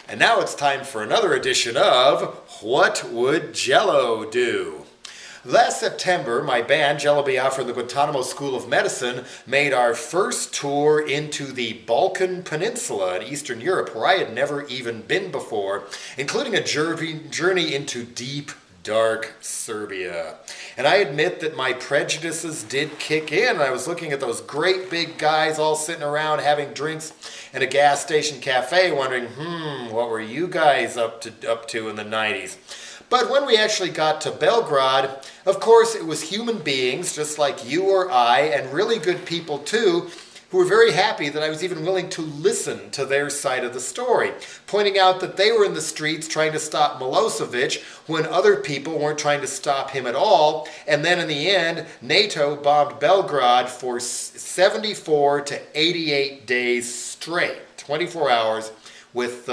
And now it's time for another edition of What Would Jello Do? Last September, my band, Jello Biafra and the Guantanamo School of Medicine, made our first tour into the Balkan Peninsula in Eastern Europe, where I had never even been before, including a journey into deep, dark Serbia. And I admit that my prejudices did kick in. I was looking at those great big guys all sitting around having drinks in a gas station cafe, wondering, what were you guys up to in the 90s? But when we actually got to Belgrade, of course it was human beings just like you or I, and really good people too, who were very happy that I was even willing to listen to their side of the story, pointing out that they were in the streets trying to stop Milosevic when other people weren't trying to stop him at all. And then in the end, NATO bombed Belgrade for 74 to 88 days straight, 24 hours with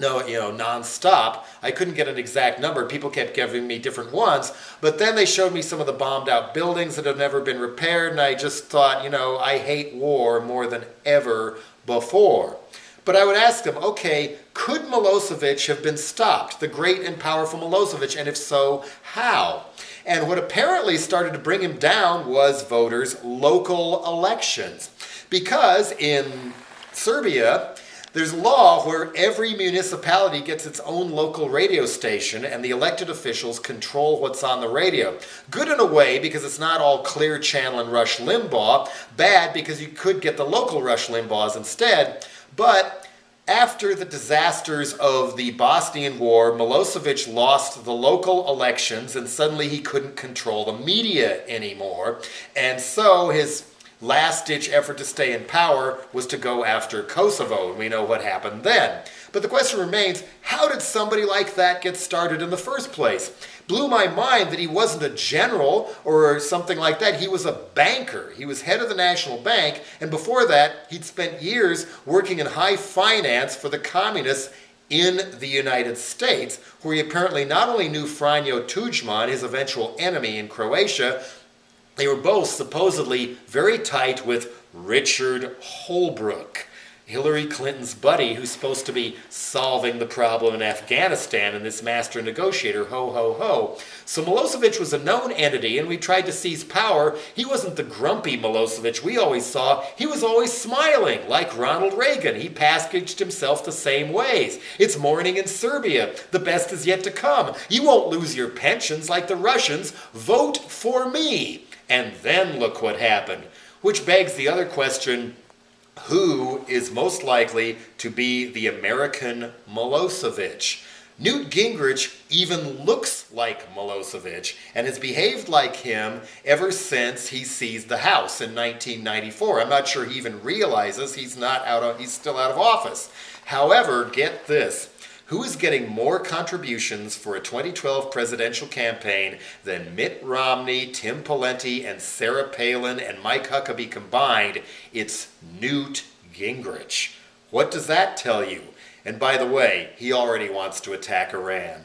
non-stop. I couldn't get an exact number. People kept giving me different ones. But then they showed me some of the bombed out buildings that have never been repaired, and I just thought, I hate war more than ever before. But I would ask them, okay, could Milosevic have been stopped, the great and powerful Milosevic, and if so, how? And what apparently started to bring him down was voters' local elections. Because in Serbia, there's a law where every municipality gets its own local radio station and the elected officials control what's on the radio. Good in a way because it's not all Clear Channel and Rush Limbaugh. Bad because you could get the local Rush Limbaughs instead. But after the disasters of the Bosnian War, Milosevic lost the local elections and suddenly he couldn't control the media anymore. And so his last-ditch effort to stay in power was to go after Kosovo, and we know what happened then. But the question remains, how did somebody like that get started in the first place? Blew my mind that he wasn't a general or something like that. He was a banker. He was head of the National Bank, and before that, he'd spent years working in high finance for the communists in the United States, where he apparently not only knew Franjo Tudjman, his eventual enemy in Croatia. They were both supposedly very tight with Richard Holbrooke, Hillary Clinton's buddy, who's supposed to be solving the problem in Afghanistan, and this master negotiator, ho, ho, ho. So Milosevic was a known entity, and we tried to seize power. He wasn't the grumpy Milosevic we always saw. He was always smiling, like Ronald Reagan. He packaged himself the same ways. It's morning in Serbia. The best is yet to come. You won't lose your pensions like the Russians. Vote for me. And then look what happened. Which begs the other question, who is most likely to be the American Milosevic? Newt Gingrich even looks like Milosevic and has behaved like him ever since he seized the House in 1994. I'm not sure he even realizes he's still out of office. However, get this. Who is getting more contributions for a 2012 presidential campaign than Mitt Romney, Tim Pawlenty, and Sarah Palin and Mike Huckabee combined? It's Newt Gingrich. What does that tell you? And by the way, he already wants to attack Iran.